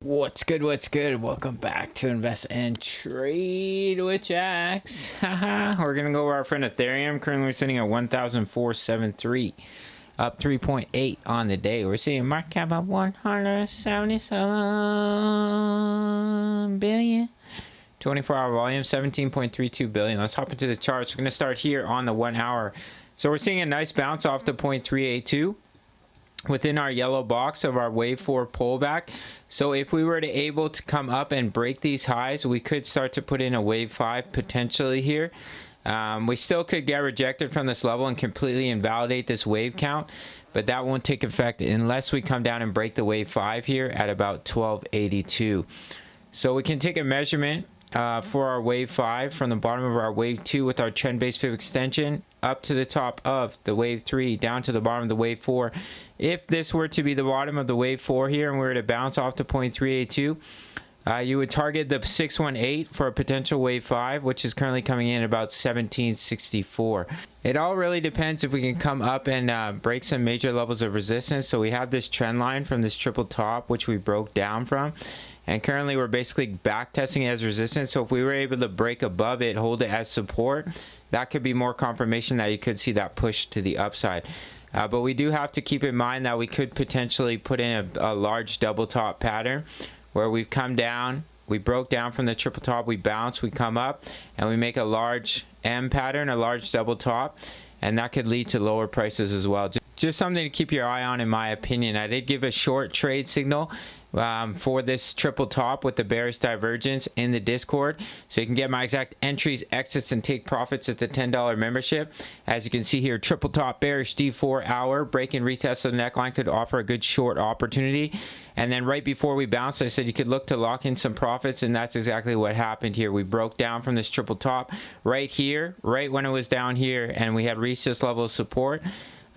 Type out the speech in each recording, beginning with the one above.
What's good? What's good? Welcome back to Invest and Trade with Jax. We're gonna go over our friend Ethereum. Currently, we're sitting at 1,473, up 3.8 on the day. We're seeing market cap of 177 billion. 24-hour volume 17.32 billion. Let's hop into the charts. We're gonna start here on the 1 hour. So we're seeing a nice bounce off the 0.382. within our yellow box of our wave 4 pullback. So if we were to able to come up and break these highs, we could start to put in a wave 5 potentially here. We still could get rejected from this level and completely invalidate this wave count, but that won't take effect unless we come down and break the wave 5 here at about 1282. So we can take a measurement for our wave 5 from the bottom of our wave 2 with our trend based fib extension up to the top of the wave 3 down to the bottom of the wave 4. If this were to be the bottom of the wave 4 here and we were to bounce off to 0.382, you would target the 618 for a potential wave 5, which is currently coming in at about 1764. It all really depends if we can come up and break some major levels of resistance. So we have this trend line from this triple top, which we broke down from. And currently we're basically back testing it as resistance. So if we were able to break above it, hold it as support, that could be more confirmation that you could see that push to the upside. But we do have to keep in mind that we could potentially put in a large double top pattern where we've come down, we broke down from the triple top, we bounce, we come up, and we make a large M pattern, a large double top, and that could lead to lower prices as well. Just something to keep your eye on, in my opinion. I did give a short trade signal for this triple top with the bearish divergence in the Discord, so you can get my exact entries, exits, and take profits at the $10 membership. As you can see here, triple top bearish D4 hour break and retest of the neckline could offer a good short opportunity. And then right before we bounced, I said you could look to lock in some profits, and that's exactly what happened here. We broke down from this triple top right here, right when it was down here, and we had reached this level of support.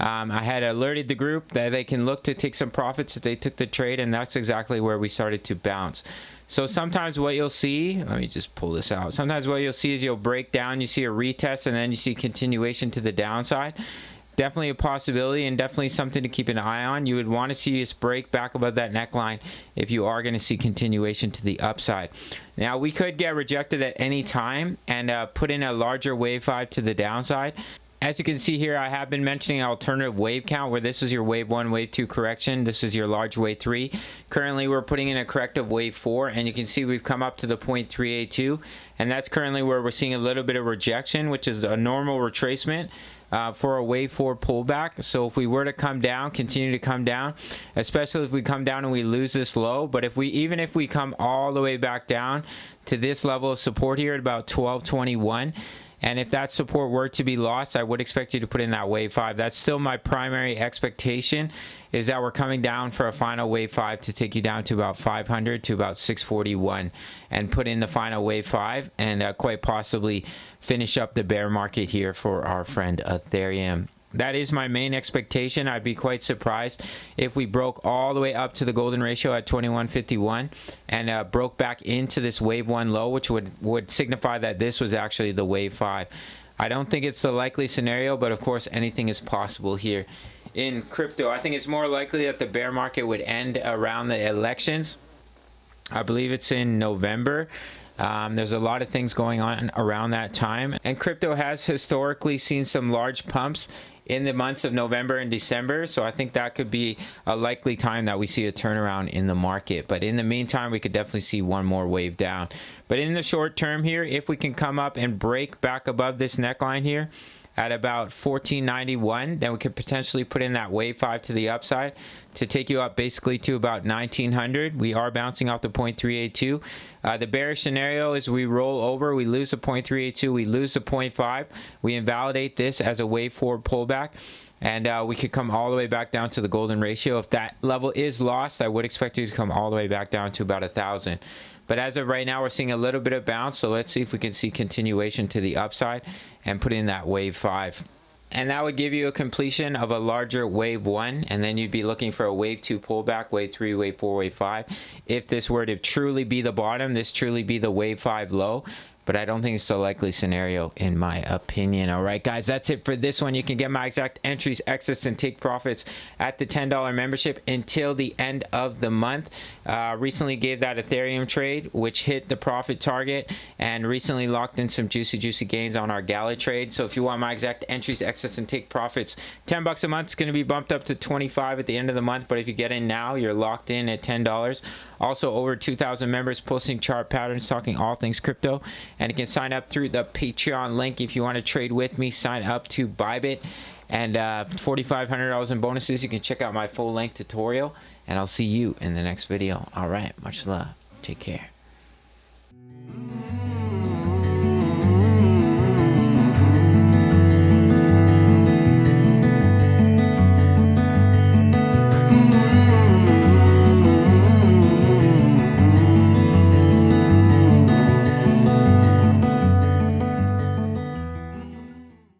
I had alerted the group that they can look to take some profits if they took the trade, and that's exactly where we started to bounce. So sometimes what you'll see, let me just pull this out. Sometimes what you'll see is you'll break down, you see a retest, and then you see continuation to the downside. Definitely a possibility and definitely something to keep an eye on. You would want to see us break back above that neckline if you are going to see continuation to the upside. Now, we could get rejected at any time and put in a larger wave 5 to the downside. As you can see here, I have been mentioning an alternative wave count where this is your wave 1, wave 2 correction. This is your large wave 3. Currently, we're putting in a corrective wave 4, and you can see we've come up to the 0.382, and that's currently where we're seeing a little bit of rejection, which is a normal retracement for a wave 4 pullback. So if we were to come down, continue to come down, especially if we come down and we lose this low, but even if we come all the way back down to this level of support here at about 1221, and if that support were to be lost, I would expect you to put in that wave 5. That's still my primary expectation, is that we're coming down for a final wave 5 to take you down to about 500 to about 641 and put in the final wave 5 and quite possibly finish up the bear market here for our friend Ethereum. That is my main expectation. I'd be quite surprised if we broke all the way up to the golden ratio at 2151 and broke back into this wave 1 low, which would signify that this was actually the wave 5. I don't think it's the likely scenario, but of course anything is possible here in crypto. I think it's more likely that the bear market would end around the elections. I believe it's in November. There's a lot of things going on around that time, and crypto has historically seen some large pumps in the months of November and December, so I think that could be a likely time that we see a turnaround in the market. But in the meantime, we could definitely see one more wave down. But in the short term here, if we can come up and break back above this neckline here at about 1491, then we could potentially put in that wave 5 to the upside to take you up basically to about 1900. We are bouncing off the 0.382. The bearish scenario is we roll over, we lose the 0.382, we lose the 0.5, we invalidate this as a wave 4 pullback, and we could come all the way back down to the golden ratio. If that level is lost, I would expect you to come all the way back down to about 1000. But as of right now, we're seeing a little bit of bounce, so let's see if we can see continuation to the upside and put in that wave 5. And that would give you a completion of a larger wave 1, and then you'd be looking for a wave 2 pullback, wave 3, wave 4, wave 5. If this were to truly be the bottom, this truly be the wave 5 low, but I don't think it's the likely scenario in my opinion. All right, guys, that's it for this one. You can get my exact entries, exits, and take profits at the $10 membership until the end of the month. Recently gave that Ethereum trade, which hit the profit target, and recently locked in some juicy gains on our Gala trade. So if you want my exact entries, exits, and take profits, $10 a month. It's going to be bumped up to 25 at the end of the month, but if you get in now, you're locked in at $10. Also, over 2,000 members posting chart patterns, talking all things crypto. And you can sign up through the Patreon link if you want to trade with me. Sign up to Bybit, and $4,500 in bonuses. You can check out my full length tutorial, and I'll see you in the next video. All right, much love. Take care.